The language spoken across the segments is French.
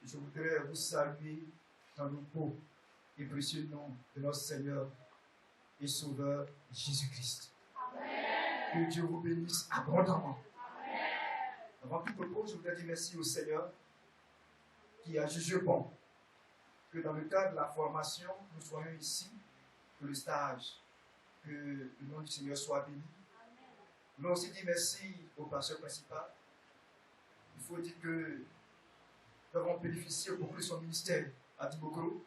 Je voudrais vous saluer dans le beau et précieux nom de notre Seigneur et Sauveur Jésus-Christ. Que Dieu vous bénisse abondamment. Avant tout propos, je voudrais dire merci au Seigneur qui a jugé bon que dans le cadre de la formation, nous soyons ici pour le stage. Que le nom du Seigneur soit béni. Nous voulons aussi dire merci au pasteur principal. Il faut dire que nous avons bénéficié beaucoup de son ministère à Dibokro.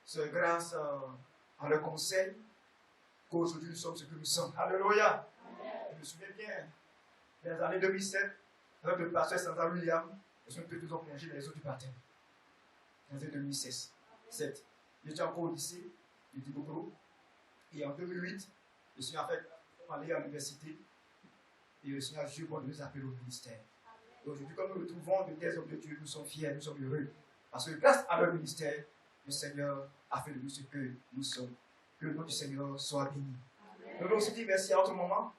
C'est grâce à leur conseil qu'aujourd'hui nous sommes ce que nous sommes. Alléluia! Je me souviens bien, dans les années 2007, avec le pasteur Sandra William, nous sommes tous plongés dans les eaux du baptême. Dans les années 2016. J'étais encore au lycée de Dibokro. Et en 2008, je suis en fait allé à l'université et le Seigneur Dieu pour nous appeler au ministère. Et aujourd'hui, comme nous retrouvons de tels hommes de Dieu, nous sommes fiers, nous sommes heureux. Parce que grâce à leur ministère, le Seigneur a fait de nous ce que nous sommes. Que le nom du Seigneur soit béni. Nous voulons aussi dire merci à autre moment.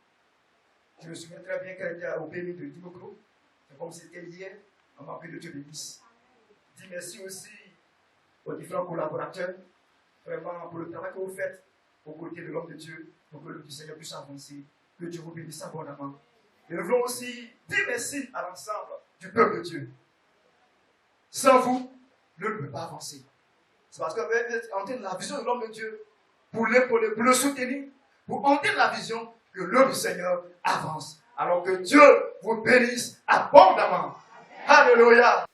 Je me souviens très bien qu'elle était au PMI de Dibokro. C'est comme si c'était hier. On m'a appris de Dieu bénisse. Je dis merci aussi aux différents collaborateurs, vraiment pour le travail que vous faites aux côtés de l'homme de Dieu, pour que le Seigneur puisse avancer. Que Dieu vous bénisse abondamment. Et nous voulons aussi dire merci à l'ensemble du peuple de Dieu. Sans vous, nous ne pouvons pas avancer. C'est parce que vous êtes entendre la vision de l'homme de Dieu pour le soutenir, pour entendre la vision que l'homme du Seigneur avance. Alors que Dieu vous bénisse abondamment. Alléluia.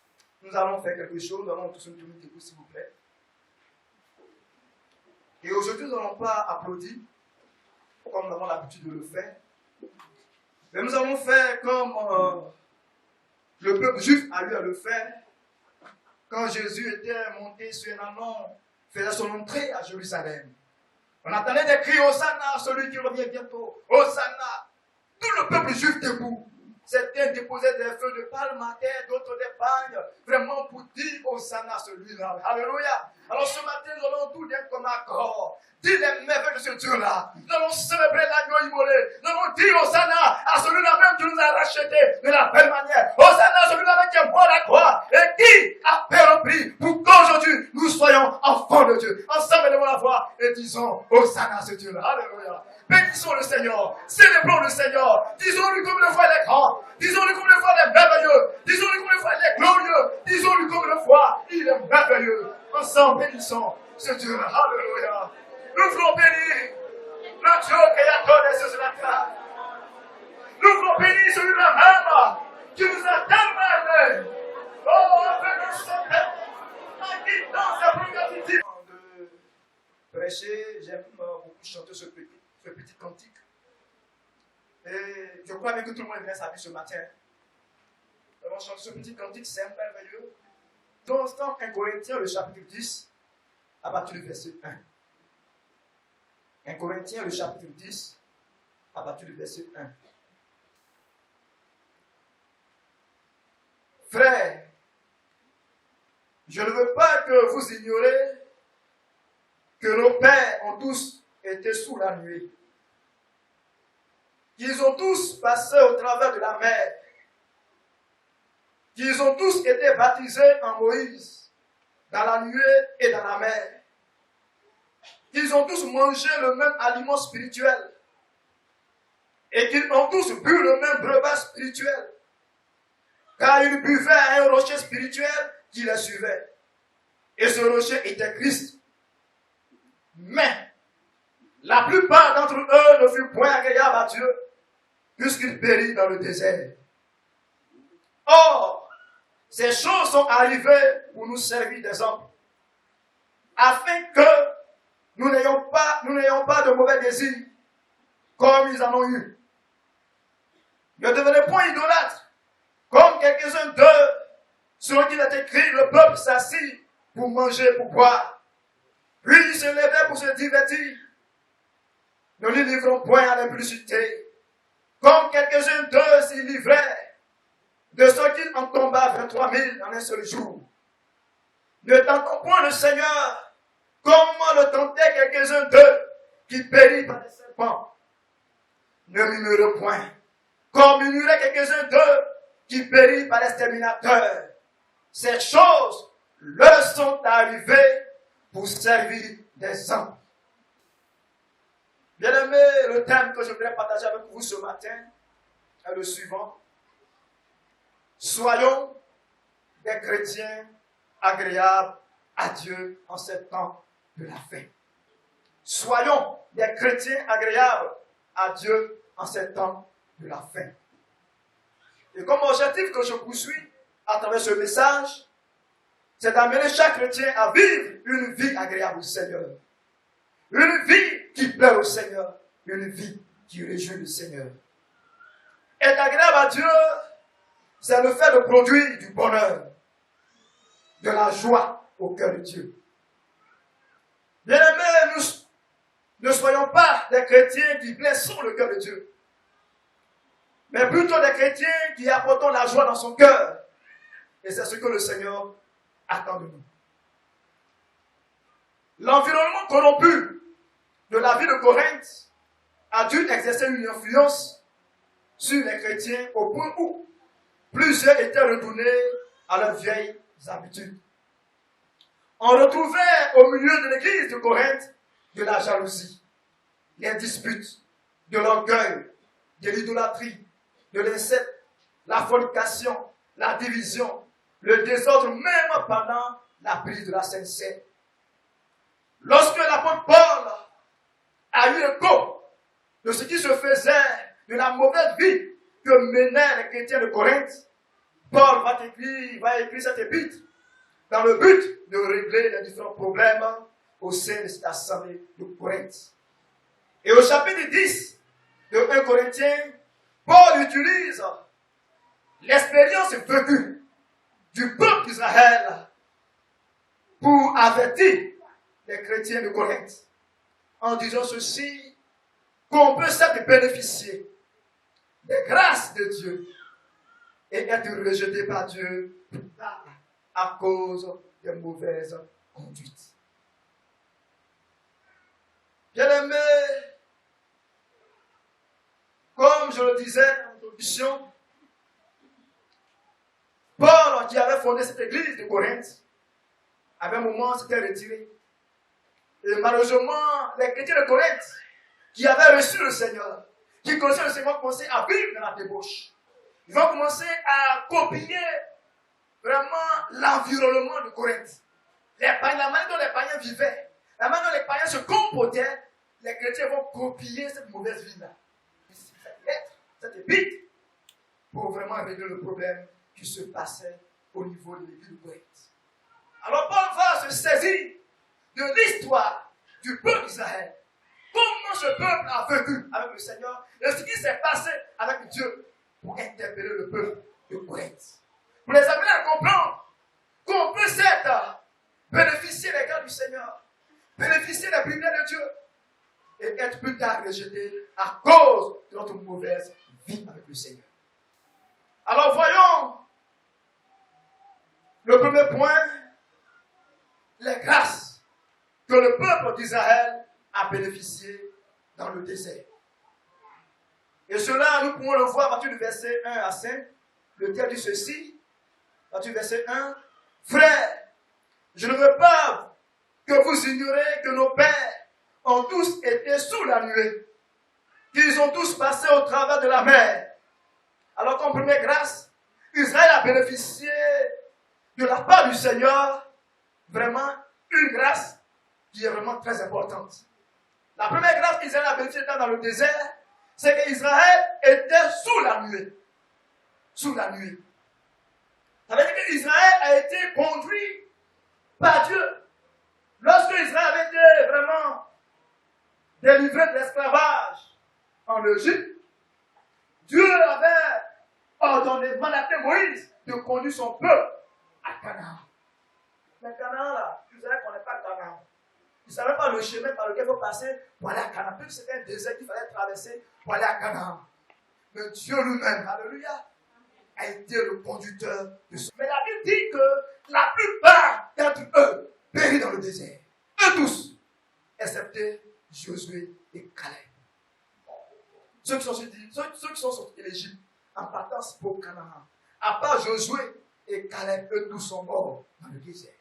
Nous allons faire quelque chose. Nous allons tous nous tourner debout, s'il vous plaît. Et aujourd'hui, nous n'allons pas applaudir comme nous avons l'habitude de le faire. Mais nous allons faire comme le peuple juif a eu à le faire quand Jésus était monté sur un anon, faisait son entrée à Jérusalem. On entendait des cris Hosanna, celui qui revient bientôt. Hosanna. Tout le peuple juif debout. Certains déposaient des feux de palme à terre, d'autres des pagnes, vraiment pour dire Hosanna celui-là. Alléluia. Alors ce matin, nous allons tout dire comme accord. Dire les merveilles de ce Dieu-là. Nous allons célébrer l'agneau immolé. Nous allons dire Hosanna à celui-là même qui nous a rachetés de la belle manière. Hosanna à celui-là même qui est mort à la croix et qui a payé le prix pour qu'aujourd'hui nous soyons enfants de Dieu. Ensemble, élevons la voix et disons Hosanna à ce Dieu-là. Alléluia. Bénissons le Seigneur. Célébrons le Seigneur. Disons-lui combien de fois il est grand. Disons-lui combien de fois il est merveilleux. Disons-lui combien de fois il est glorieux. Disons-lui combien de fois il est merveilleux. Ensemble, bénissons ce Dieu-là. Alléluia. Nous voulons bénir le Dieu qui a donné ce sur la terre. Nous voulons bénir celui-là même qui nous a tellement aimés. Oh, bénissons la guidance et progressivité. De prêcher, j'aime beaucoup chanter ce petit cantique. Et je crois bien que tout le monde est bien s'habiller ce matin. Nous allons chanter ce petit cantique, c'est merveilleux. Dans 1 Corinthiens, le chapitre 10, à partir du verset 1. 1 Corinthiens, le chapitre 10, à partir du verset 1. Frères, je ne veux pas que vous ignorez que nos pères ont tous été sous la nuée. Qu'ils ont tous passé au travers de la mer. Qu'ils ont tous été baptisés en Moïse, dans la nuée et dans la mer. Qu'ils ont tous mangé le même aliment spirituel. Et qu'ils ont tous bu le même breuvage spirituel. Car ils buvaient à un rocher spirituel qui les suivait. Et ce rocher était Christ. Mais, la plupart d'entre eux ne furent point agréables à Dieu, puisqu'ils périrent dans le désert. Or, ces choses sont arrivées pour nous servir d'exemple, afin que nous n'ayons pas de mauvais désirs, comme ils en ont eu. Ne devenez point idolâtres, comme quelques-uns d'eux, selon qu'il est écrit, le peuple s'assit pour manger, pour boire. Puis ils se levaient pour se divertir. Ne les livrons point à l'impudicité, comme quelques-uns d'eux s'y livraient, de ce qu'il en tomba 23 000 en un seul jour. Ne tentons point le Seigneur, comme le tentaient quelques-uns d'eux, qui périt par les serpents. Ne murmurez point, comme murmuraient quelques-uns d'eux, qui périt par l'exterminateur. ces choses leur sont arrivées pour servir d'exemple. Bien-aimés, le thème que je voudrais partager avec vous ce matin est le suivant. Soyons des chrétiens agréables à Dieu en ces temps de la fin. Soyons des chrétiens agréables à Dieu en ces temps de la fin. Et comme objectif que je poursuis à travers ce message, c'est d'amener chaque chrétien à vivre une vie agréable au Seigneur. Une vie qui plaît au Seigneur. Une vie qui réjouit le Seigneur. Être agréable à Dieu, c'est le fait de produire du bonheur, de la joie au cœur de Dieu. Bien-aimés, nous ne soyons pas des chrétiens qui blessent le cœur de Dieu, mais plutôt des chrétiens qui apportons la joie dans son cœur. Et c'est ce que le Seigneur attend de nous. L'environnement corrompu de la vie de Corinthe a dû exercer une influence sur les chrétiens au point où plusieurs étaient retournés à leurs vieilles habitudes. On retrouvait au milieu de l'église de Corinthe de la jalousie, les disputes, de l'orgueil, de l'idolâtrie, de l'inceste, la fornication, la division, le désordre même pendant la prise de la Sainte Seine. Lorsque l'apôtre Paul a eu écho de ce qui se faisait, de la mauvaise vie que menaient les chrétiens de Corinthe, Paul va écrire cette épître dans le but de régler les différents problèmes au sein de cette assemblée de Corinthe. Et au chapitre 10 de 1 Corinthiens, Paul utilise l'expérience vécue du peuple d'Israël pour avertir les chrétiens de Corinthe en disant ceci, qu'on peut certes bénéficier des grâces de Dieu et être rejeté par Dieu à cause des mauvaises conduites. Bien-aimés, comme je le disais en introduction, Paul, qui avait fondé cette église de Corinthe, à un moment s'était retiré. Et malheureusement, les chrétiens de Corinthe, qui avaient reçu le Seigneur, qui connaissaient le Seigneur, vont commencer à vivre dans la débauche. Ils vont commencer à copier vraiment l'environnement de Corinthe. La manière dont les païens vivaient, la manière dont les païens se comportaient, les chrétiens vont copier cette mauvaise vie-là. Cette lettre, cette épître, pour vraiment régler le problème qui se passait au niveau de l'église de Corinthe. Alors Paul va se saisir de l'histoire du peuple d'Israël. Comment ce peuple a vécu avec le Seigneur et ce qui s'est passé avec Dieu pour interpeller le peuple de Corinthe. Pour les amener à comprendre qu'on peut certes bénéficier des grâces du Seigneur, bénéficier des privilèges de Dieu et être plus tard rejeté à cause de notre mauvaise vie avec le Seigneur. Alors voyons le premier point, les grâces que le peuple d'Israël a bénéficié dans le désert. Et cela, nous pouvons le voir à partir du verset 1 à 5. Le texte dit ceci, à partir du verset 1. Frères, je ne veux pas que vous ignorez que nos pères ont tous été sous la nuée, qu'ils ont tous passé au travers de la mer. Alors comme première grâce, Israël a bénéficié de la part du Seigneur, vraiment une grâce qui est vraiment très importante. La première grâce qu'Israël a bénéficiée dans le désert, c'est qu'Israël était sous la nuée. Sous la nuée. Ça veut dire qu'Israël a été conduit par Dieu. Lorsque Israël avait été vraiment délivré de l'esclavage en Égypte, Dieu avait ordonné, mandaté Moïse de conduire son peuple à Canaan. Mais Canaan, là, Israël ne connaît pas Canaan. Il ne savait pas le chemin par lequel il faut passer pour aller à Canaan. Puis c'était un désert qu'il fallait traverser pour aller à Canaan. Mais Dieu lui-même, alléluia, a été le conducteur de ce. Mais la Bible dit que la plupart d'entre eux périrent dans le désert. Eux tous, excepté Josué et Caleb. Ceux qui sont sortis de l'Égypte en partant pour Canaan. À part Josué Et Caleb, eux tous sont morts dans le désert.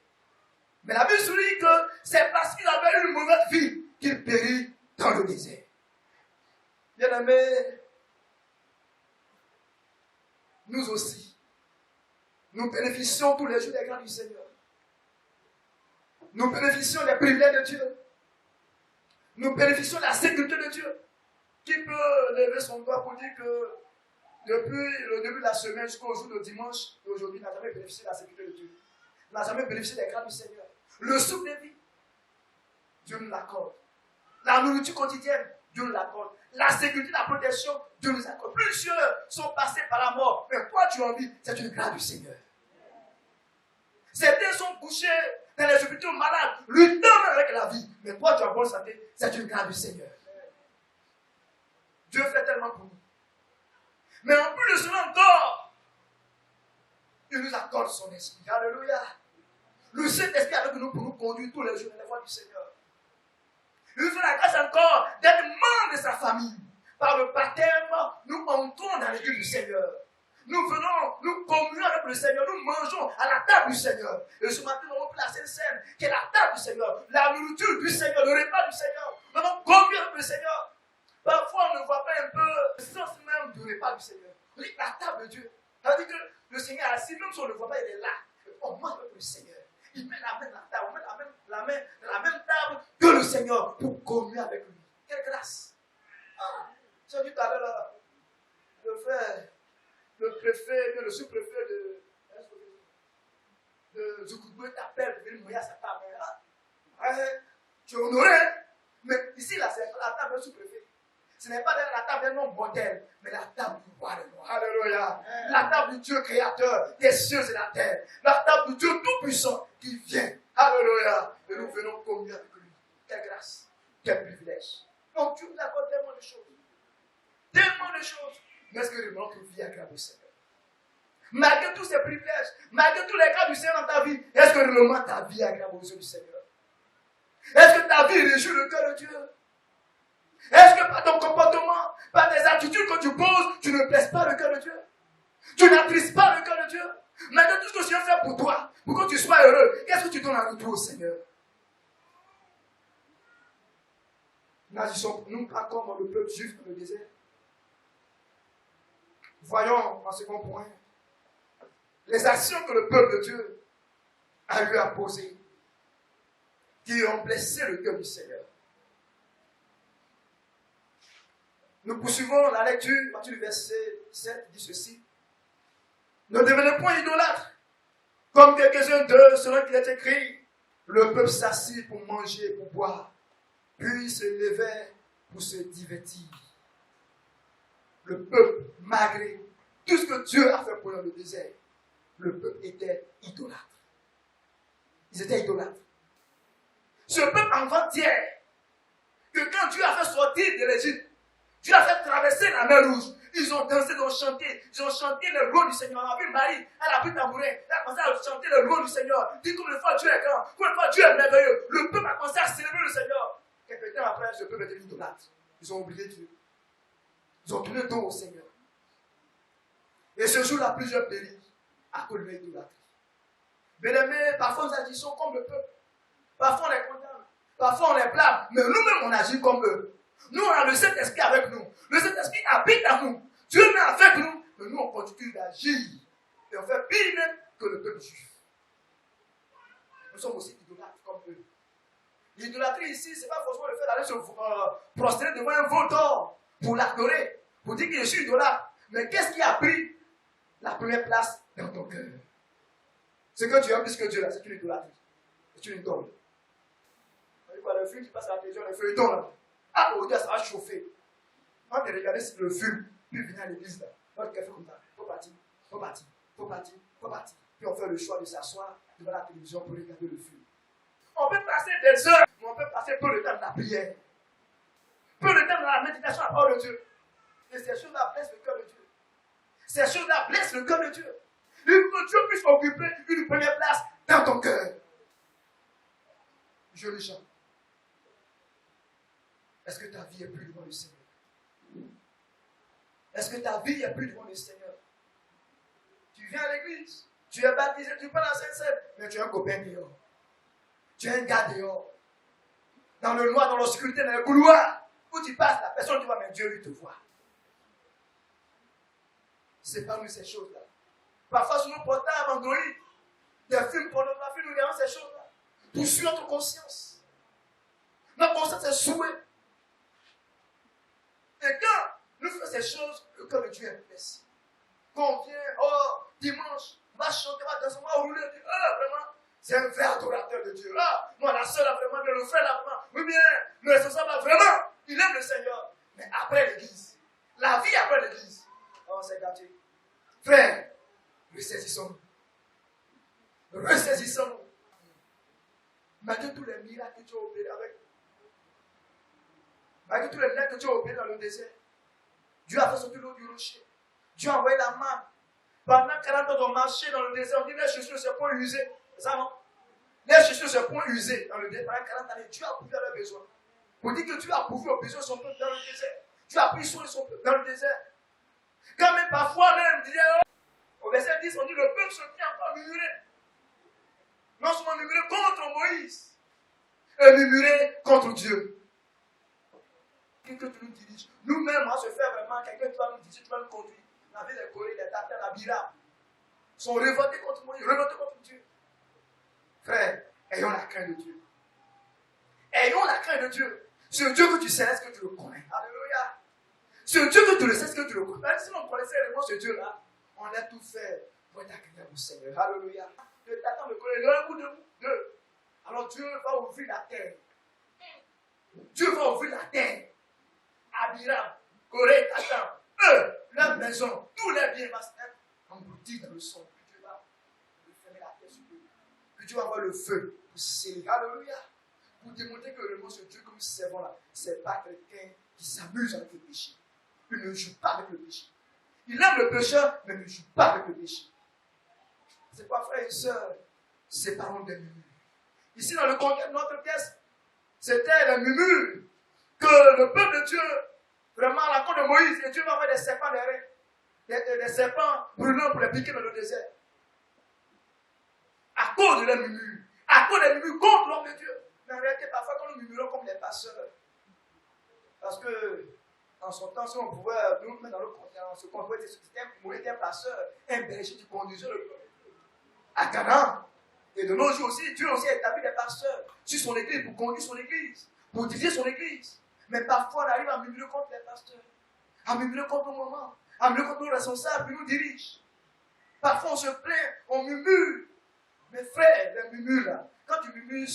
Mais la Bible souligne que c'est parce qu'il avait une mauvaise vie qu'il périt dans le désert. Bien-aimés, nous aussi, nous bénéficions tous les jours des grâces du Seigneur. Nous bénéficions des privilèges de Dieu. Nous bénéficions de la sécurité de Dieu. Qui peut lever son doigt pour dire que depuis le début de la semaine jusqu'au jour de dimanche, aujourd'hui, n'a jamais bénéficié de la sécurité de Dieu. N'a jamais bénéficié des grâces du Seigneur. Le souffle de vie, Dieu nous l'accorde. La nourriture quotidienne, Dieu nous l'accorde. La sécurité, la protection, Dieu nous accorde. Plusieurs sont passés par la mort. Mais toi, tu en vis, c'est une grâce du Seigneur. Certains sont couchés dans les hôpitaux malades, luttant avec la vie. Mais toi, tu as bonne santé, c'est une grâce du Seigneur. Dieu fait tellement pour nous. Mais en plus de cela encore, il nous accorde son esprit. Alléluia. Le Saint-Esprit avec nous pour nous conduire tous les jours dans la voie du Seigneur. Il nous fait la grâce encore d'être membre de sa famille. Par le baptême, nous entrons dans l'église du Seigneur. Nous venons, nous communions avec le Seigneur, nous mangeons à la table du Seigneur. Et ce matin, nous avons placé une scène qui est la table du Seigneur, la nourriture du Seigneur, le repas du Seigneur. Nous avons communié avec le Seigneur. Parfois, on ne voit pas un peu le sens même du repas du Seigneur. On dit la table de Dieu. Ça veut dire que le Seigneur est assis, même si on ne le voit pas, il est là. On mange avec le Seigneur. Il met la main dans la table, on met la main dans la même table que le Seigneur pour communier avec lui. Quelle grâce! J'ai dit tout à l'heure, le préfet, le sous-préfet de Zoukouboué t'appelle pour venir mouiller à sa table. Tu es honoré, hein? Mais ici, là, c'est la table du sous-préfet. Ce n'est pas la table d'un homme bordel, mais la table du roi de gloire. Alléluia. La table du Dieu créateur des cieux et de la terre. La table du Dieu tout-puissant qui vient. Alléluia. Et nous venons communier avec lui. Quelle grâce, quel privilège. Donc Dieu nous accorde tellement de choses. Tellement de choses. Mais est-ce que notre vie est agréable au Seigneur? Malgré tous ces privilèges, malgré tous les cas du Seigneur dans ta vie, est-ce que réellement ta vie est agréable aux yeux du Seigneur? Est-ce que ta vie réjouit le cœur de Dieu? Est-ce que par ton comportement, par tes attitudes que tu poses, tu ne blesses pas le cœur de Dieu? Tu n'attristes pas le cœur de Dieu? Malgré tout ce que le Seigneur fait pour toi, pour que tu sois heureux, qu'est-ce que tu donnes en retour au Seigneur? N'agissons nous pas comme le peuple juif dans le désert. Voyons en second point les actions que le peuple de Dieu a eu à poser, qui ont blessé le cœur du Seigneur. Nous poursuivons la lecture, à partir du verset 7, dit ceci. Ne devenez point idolâtres, comme quelques-uns d'eux, selon qu'il est écrit, le peuple s'assit pour manger et pour boire, puis se levait pour se divertir. Le peuple, malgré tout ce que Dieu a fait pour le désert, le peuple était idolâtre. Ils étaient idolâtres. Ce peuple avant-hier, que quand Dieu a fait sortir de l'Égypte, Dieu a fait traverser la mer Rouge. Ils ont dansé, ils ont chanté le rôle du Seigneur. On a vu Marie, elle a pris tambourin, elle a commencé à chanter le rôle du Seigneur. Dit combien de fois Dieu est grand, combien de fois Dieu est merveilleux. Le peuple a commencé à célébrer le Seigneur. Quelques temps après, ce peuple était idolâtre. Ils ont oublié Dieu. Ils ont tourné le dos au Seigneur. Et ce jour-là, plusieurs périllent à cause de l'idolâtrie. Bien-aimés, parfois nous agissons comme le peuple. Parfois on les condamne. Parfois on les blâme. Mais nous-mêmes, on agit comme eux. Nous, on a le Saint-Esprit avec nous. Le Saint-Esprit habite en nous. Dieu est avec nous. Mais nous, on continue d'agir. Et on fait pire même que le peuple juif. Nous sommes aussi idolâtres comme eux. L'idolâtrie ici, ce n'est pas forcément le fait d'aller se prosterner devant un veau d'or pour l'adorer, pour dire que je suis idolâtre. Mais qu'est-ce qui a pris la première place dans ton cœur? Ce que tu aimes plus que Dieu, là, c'est une idolâtrie. C'est une idole. Le film qui passe à la télévision, le feuilleton là. Ah, aujourd'hui, ça va chauffer. Quand tu regardes le film, puis venir à l'église là, notre café comme ça, faut partir. Puis on fait le choix de s'asseoir devant la télévision pour regarder le film. On peut passer des heures, mais on peut passer peu de temps dans la prière. Peu de temps dans la méditation à la parole de Dieu. Et ces choses-là blessent le cœur de Dieu. Ces choses-là blessent le cœur de Dieu. Il faut que Dieu puisse occuper une première place dans ton cœur. Je le chante. Est-ce que ta vie est plus devant le Seigneur? Est-ce que ta vie est plus devant le Seigneur? Tu viens à l'église, Tu es baptisé, tu peux la Sainte-Seine, mais tu es un copain dehors. Tu es un gars dehors. Dans le noir, dans l'obscurité, dans le couloir, où tu passes, la personne te voit, mais Dieu lui te voit. C'est pas nous ces choses-là. Parfois, sur nos portables, Android, des films pornographiques, nous regardons ces choses-là. Pour suivre notre conscience. Notre conscience est souhaitée. Et quand nous faisons ces choses, le cœur de Dieu est blessé. Quand on vient, oh, dimanche, on va chanter, on va danser, on va rouler, on dit, oh, vraiment, c'est un vrai adorateur de Dieu. Ah, moi, la soeur, là, vraiment, le frère, là, vraiment, oui, bien, le responsable, là, vraiment, il aime le Seigneur. Mais après l'église, la vie après l'église, oh, c'est gâté. Frère, ressaisissons-nous. Ressaisissons-nous. Malgré tous les miracles que tu as opérés avec, malgré tous les miracles que tu as opérés dans le désert, Dieu a fait sortir l'eau du rocher. Dieu a envoyé la manne. Pendant 40 ans, on marchait dans le désert, on dit les chaussures se point usées. C'est ça, non? Les chaussures se point usées dans le désert. Pendant 40 années, Dieu a pourvu à leurs besoins. Pour dire que Dieu a pourvu aux besoins de son peuple dans le désert. Dieu a pris soin de son peuple dans le désert. Quand même parfois, même, au verset 10, on dit le peuple se tient encore murmurer. Non seulement murmurer contre Moïse, et murmurer contre Dieu. Quelqu'un qui nous dirige. Nous-mêmes, on va se faire vraiment quelqu'un qui va nous diriger, qui va nous conduire. La ville des Corées, les Tatars, la Bira sont révoltés contre Moïse, révoltés contre Dieu. Frère, ayons la crainte de Dieu. Ayons la crainte de Dieu. Ce Dieu que tu sais, est-ce que tu le connais? Alléluia. Ce Dieu que tu le sais, est-ce que tu le connais? Même si on connaissait vraiment ce Dieu-là, on a tout fait pour être agréable au Seigneur. Alléluia. Le Tatan me connaît. Un coup de deux. Alors Dieu va ouvrir la terre. Dieu va ouvrir la terre. Abiram, Corée, Tatan, eux, leur maison, tous les biens vont être engloutis dans le son. Puis Dieu va fermer la terre sur eux. Puis Dieu va avoir le feu pour sceller. Alléluia. Pour démontrer que vraiment ce Dieu que nous servons là, ce n'est pas quelqu'un qui s'amuse avec le péché. Il ne joue pas avec le péché. Il aime le pécheur, mais ne joue pas avec le péché. C'est pas frère et soeur, séparons des murmures. Ici, dans le contexte de notre texte, c'était les murmures que le peuple de Dieu, vraiment à la cour de Moïse, et Dieu va envoyer des serpents derrière, des serpents brûlants pour les piquer dans le désert. À cause de les murmures, à cause des murmures contre l'homme de Dieu. Mais en réalité, parfois, quand nous murmurons comme les pasteurs, parce que, en son temps, si on pouvait nous mettre dans le contexte, on pouvait dire que Moïse était un pasteur, un berger qui conduisait le peuple à Canaan. Et de nos jours aussi, Dieu aussi a établi des pasteurs sur son église pour conduire son église, pour diriger son église. Mais parfois, on arrive à murmurer contre les pasteurs, à murmurer contre nos mamans, à murmurer contre nos responsables qui nous dirigent. Parfois, on se plaint, on murmure. Mais frère, les murmures là, quand tu murmures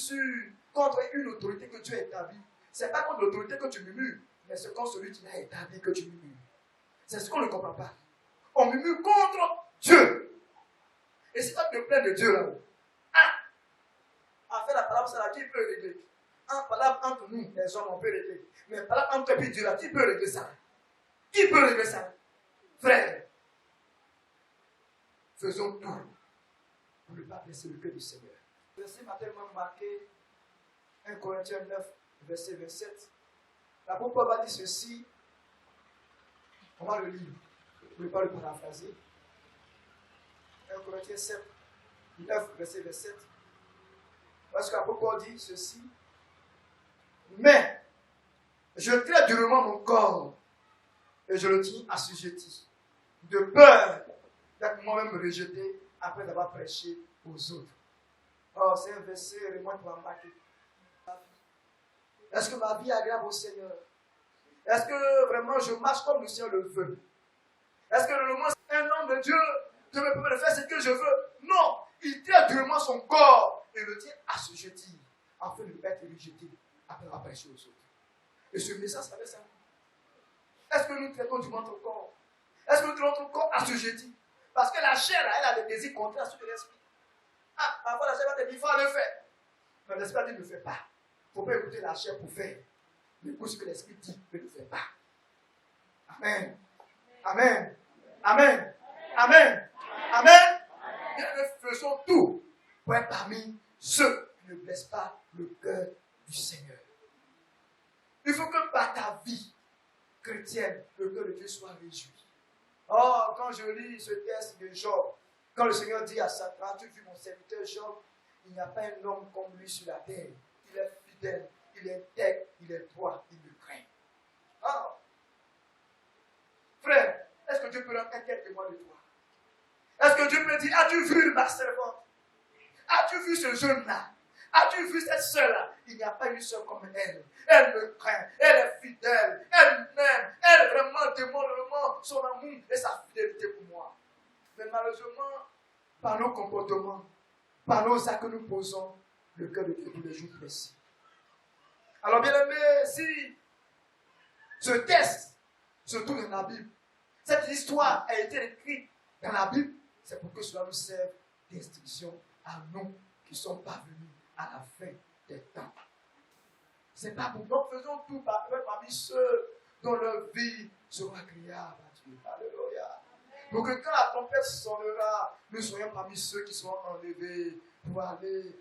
contre une autorité que tu as établie, ce n'est pas contre l'autorité que tu murmures, mais c'est contre celui qui l'a établi que tu murmures. C'est ce qu'on ne comprend pas. On murmure contre Dieu. Et si toi tu te plains de Dieu là-haut, en fait la parole c'est là, qui peut régler? En parlant entre nous, les hommes, on peut régler. Mais parlant entre toi et Dieu là, qui peut régler ça? Qui peut régler ça? Frère, faisons tout pour ne pas blesser le cœur du Seigneur. Le verset m'a tellement marqué, 1 Corinthiens 9, verset 27. L'apôtre Paul va dire ceci, on va le lire, je ne vais pas le paraphraser. 1 Corinthiens 7, 9, verset 27. Parce que l'apôtre Paul dit ceci, mais je traite durement mon corps et je le tiens assujetti, de peur d'être moi-même rejeté après avoir prêché aux autres. Oh, c'est un verset vraiment pour marquer. Est-ce que ma vie est agréable au Seigneur? Est-ce que vraiment je marche comme le Seigneur le veut? Est-ce que le moins un homme de Dieu ne peut pas faire ce que je veux? Non, il tient durement son corps et le tient assujetti afin de ne pas être rejeté après avoir prêché aux autres. Et ce message, ça fait ça. Est-ce que nous traitons du notre corps? Est-ce que nous traitons notre corps assujetti? Parce que la chair, là, elle a des désirs contraires à ceux de l'esprit. Ah, parfois la chair va te dire, il faut le faire. Mais l'esprit dit, ne le fais pas. Il ne faut pas écouter la chair pour faire. Mais écoute ce que l'esprit dit, ne le fais pas. Amen. Amen. Amen. Amen. Amen. Et nous faisons tout pour être parmi ceux qui ne blessent pas le cœur du Seigneur. Il faut que par ta vie chrétienne, le cœur de Dieu soit réjoui. Oh, quand je lis ce texte de Job, Quand le Seigneur dit à Satan, as-tu vu mon serviteur Job? Il n'y a pas un homme comme lui sur la terre. Il est fidèle, il est intègre, il est droit, il me craint. Ah. Frère, est-ce que Dieu peut rendre un tel témoin de toi? Est-ce que Dieu peut dire, as-tu vu ma servante? As-tu vu ce jeune-là? As-tu vu cette soeur-là? Il n'y a pas une soeur comme elle. Elle me craint, elle est fidèle, elle m'aime, elle vraiment démontre vraiment son amour et sa fidélité pour moi. Mais malheureusement, par nos comportements, par nos actes que nous posons, le cœur de Dieu tous les jours précis. Alors bien aimé, si ce texte se trouve dans la Bible, cette histoire a été écrite dans la Bible, c'est pour que cela nous serve d'instruction à nous qui sommes parvenus à la fin des temps. C'est pas pour nous. Faisons tout parmi ceux dont leur vie sera agréable à Dieu. Alléluia. Pour que quand la tempête sonnera, nous soyons parmi ceux qui seront enlevés pour aller,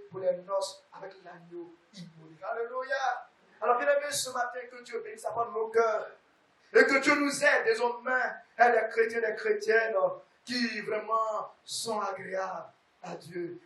pour les noces avec l'agneau immolé. Alléluia. Alors bien aimé, ce matin, que Dieu bénisse à nos cœurs. Et que Dieu nous aide désormais à des chrétiens et des chrétiennes qui vraiment sont agréables à Dieu.